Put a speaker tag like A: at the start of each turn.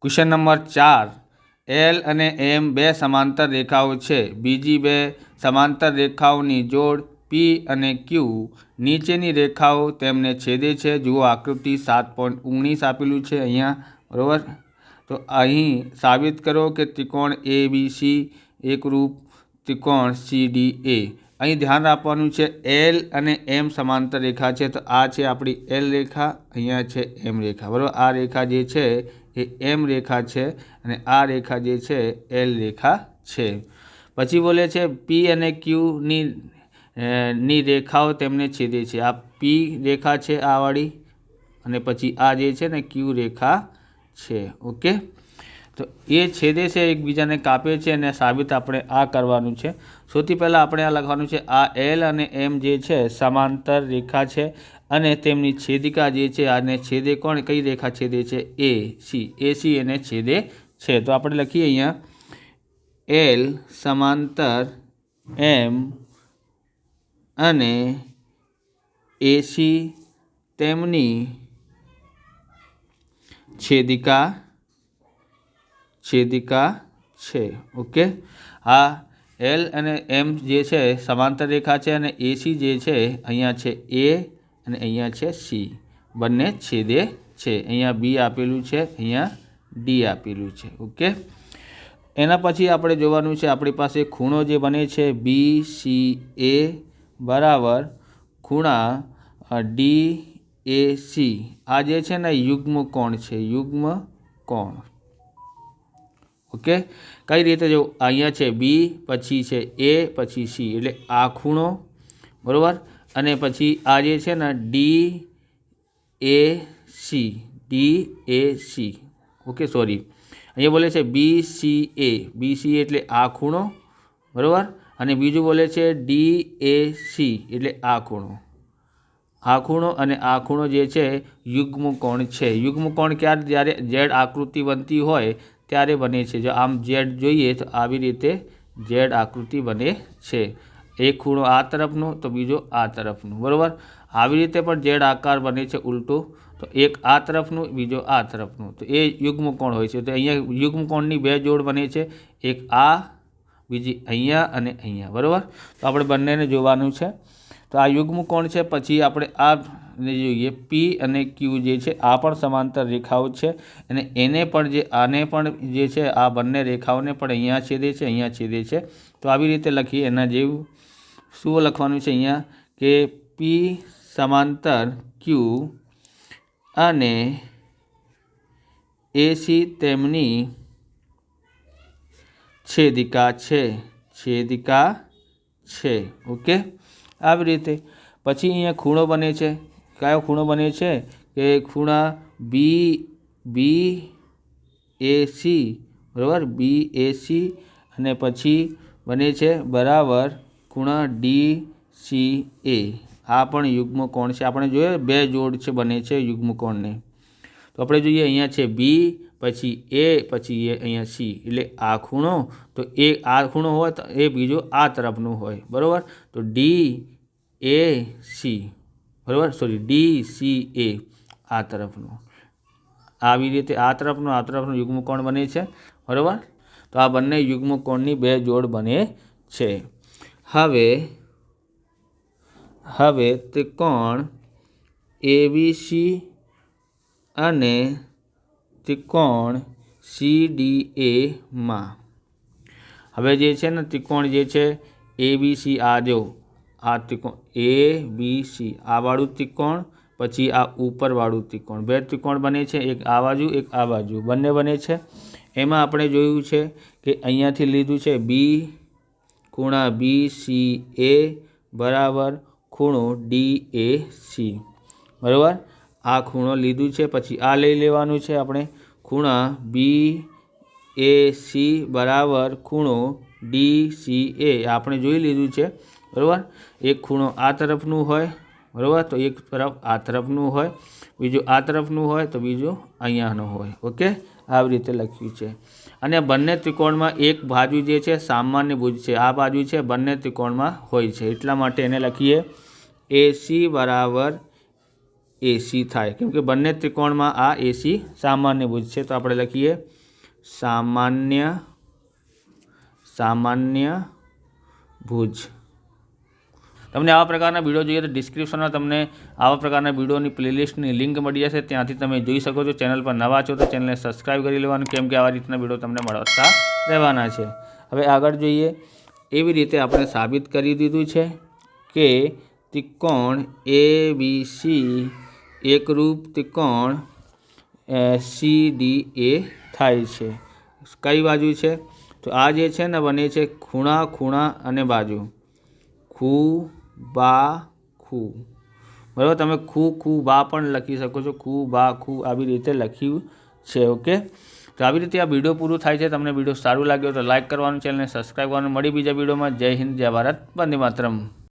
A: Question number 4 L અને એમ બે સમાંતર રેખાઓ છે। બીજી બે સમાંતર રેખાઓની જોડ પી અને ક્યુ નીચેની રેખાઓ તેમને છેદે છે। જુઓ આકૃતિ 7.19 આપેલું છે અહીંયા, બરાબર। તો અહીં સાબિત કરો કે ત્રિકોણ એ બી સી એકરૂપ ત્રિકોણ સી ડી એ। અહીં ધ્યાન રાખવાનું છે એલ અને એમ સમાંતર રેખા છે, તો આ છે આપણી એલ રેખા, અહીંયા છે એમ રેખા, બરાબર। આ રેખા જે છે એ એમ રેખા છે અને આ રેખા જે છે એલ રેખા છે। પછી બોલે છે પી અને ક્યુની ની રેખાઓ તેમને છેદે છે। આ પી રેખા છે આ વાળી, અને પછી આ જે છે ને ક્યુ રેખા છે, ઓકે। તો એ છેદે છે, એકબીજાને કાપે છે, અને સાબિત આપણે આ કરવાનું છે। સૌથી પહેલાં આપણે આ લખવાનું છે આ એલ અને એમ જે છે સમાંતર રેખા છે અને તેમની છેદિકા જે છે આને છેદે કોણ, કઈ રેખા છેદે છે, એ સી એને છેદે છે। તો આપણે લખીએ અહીંયા એલ સમાંતર એમ અને એસી તેમની છેદિકા છે, ઓકે। આ એલ અને એમ જે છે સમાંતર રેખા છે અને એસી જે છે અહીંયા છે એ અને અહીંયા છે સી, બંને છેદે છે। અહીંયા બી આપેલું છે, અહીંયા ડી આપેલું છે, ઓકે। એના પછી આપણે જોવાનું છે આપણી પાસે ખૂણો જે બને છે બી સી એ બરાબર ખૂણા ડી એ સી। આ જે છે ને યુગ્મ કોણ છે, યુગ્મ કોણ, ઓકે। કઈ રીતે જો અહીંયા છે બી, પછી છે એ, પછી સી, એટલે આ ખૂણો, બરાબર। અને પછી આ જે છે ને D A C, okay, sorry, અહીંયા બોલે છે બી સી એટલે આ ખૂણો, બરાબર। અને બીજું બોલે છે ડી એ સી એટલે આ ખૂણો, અને આ ખૂણો જે છે યુગ્મ કોણ છે। યુગ્મ કોણ ક્યારે, જ્યારે ઝેડ આકૃતિ બનતી હોય ત્યારે બને છે। જો આમ ઝેડ જોઈએ તો આવી રીતે ઝેડ આકૃતિ બને છે, એક ખૂણો આ તરફનો તો બીજો આ તરફનો, બરાબર। આવી રીતે પણ ઝેડ આકાર બને છે ઉલટું, તો એક આ તરફનું બીજો આ તરફનું, તો એ યુગ્મ કોણ હોય છે। તો અહીંયા યુગ્મ કોણની બે જોડ બને છે, એક આ, બીજી અહીંયા અને અહીંયા, બરાબર। તો આપણે બંનેને જોવાનું છે। તો આ યુગ્મ કોણ છે। પછી આપણે આ જોઈએ પી અને ક્યુ જે છે આ પણ સમાંતર રેખાઓ છે, અને એને પણ જે આને પણ જે છે આ બંને રેખાઓને પણ અહીંયા છેદે છે, અહીંયા છેદે છે। તો આવી રીતે લખીએ, એના જેવું શું લખવાનું છે અહીંયા કે પી સમાંતર ક્યુ અને એસી તેમની છેદિકા છે, ઓકે। આવી રીતે પછી અહીંયા ખૂણો બને છે, કયો ખૂણો બને છે કે ખૂણા બી એ સી, બરાબર, બી એ સી, અને પછી બને છે બરાબર ખૂણા ડી સી એ। આ પણ યુગ્મ કોણ છે, આપણે જોઈએ બે જોડ છે બને છે યુગ્મ કોણને। તો આપણે જોઈએ અહીંયા છે બી, પછી એ, પછી એ અહીંયા સી, એટલે આ ખૂણો, તો એ આ ખૂણો હોય તો એ બીજો આ તરફનું હોય, બરાબર। તો ડી એ સી, બરાબર, સોરી ડી સી એ આ તરફનું, આવી રીતે આ તરફનું યુગ્મ કોણ બને છે, બરાબર। તો આ બંને યુગ્મ કોણની બે જોડ બને છે। હવે ત્રિકોણ એબીસી અને ત્રિકોણ સી ડી એ માં હવે જે છે ને ત્રિકોણ જે છે એબીસી, આ જો આ ત્રિકોણ એ બી સી, આ વાળું ત્રિકોણ, પછી આ ઉપરવાળું ત્રિકોણ, બે ત્રિકોણ બને છે, એક આ બાજુ એક આ બાજુ, બંને બને છે। એમાં આપણે જોયું છે કે અહીંયાથી લીધું છે બી ખૂણા બી સી એ બરાબર ખૂણો ડી એ સી, બરાબર। આ ખૂણો લીધું છે, પછી આ લઈ લેવાનું છે આપણે ખૂણા બી એ સી બરાબર ખૂણો ડી સી એ, આપણે જોઈ લીધું છે, બરાબર। એક ખૂણો આ તરફનું હોય, બરાબર, તો એક તરફ આ તરફનું હોય, બીજું આ તરફનું હોય તો બીજું અહીંયાનું હોય, ઓકે। આવી રીતે લખ્યું છે। અને બંને ત્રિકોણમાં એક બાજુ જે છે સામાન્ય ભુજ છે, આ બાજુ છે બંને ત્રિકોણમાં હોય છે, એટલા માટે એને લખીએ એસી બરાબર એસી થાય, કેમ કે બંને ત્રિકોણમાં આ એસી સામાન્ય ભુજ છે. તો આપણે લખીએ સામાન્ય ભુજ. તમને આવા પ્રકારના વિડીયો જોઈએ તો ડિસ્ક્રિપ્શનમાં તમને આવા પ્રકારના વિડીયોની પ્લેલિસ્ટની લિંક મળી જશે, ત્યાંથી તમે જોઈ શકો છો. ચેનલ પર નવા છો તો ચેનલને સબસ્ક્રાઈબ કરી લેવાનું, કેમ કે આવા રીતના વિડીયો તમને મળતા રહેવાના છે. હવે આગળ જોઈએ. એવી રીતે આપણે સાબિત કરી દીધું છે કે ત્રિકોણ ABC એકરૂપ ત્રિકોણ CDA થાય છે. કઈ બાજુ છે? તો આ જે છે ને બને છે ખૂણા ખૂણા અને બાજુ, ખૂ બા ખૂ. બરાબર, તમે ખૂ બા પણ લખી શકો છો. ખૂ બા ખૂ આવી રીતે લખ્યું છે. ઓકે, તો આવી રીતે આ વિડીયો પૂરું થાય છે. તમને વિડીયો સારું લાગ્યો તો લાઇક કરવાનું, ચેનલને સબસ્ક્રાઈબ કરવાનું. મળી બીજા વિડીયોમાં. જય હિન્દ, જય ભારત, વંદે માતરમ.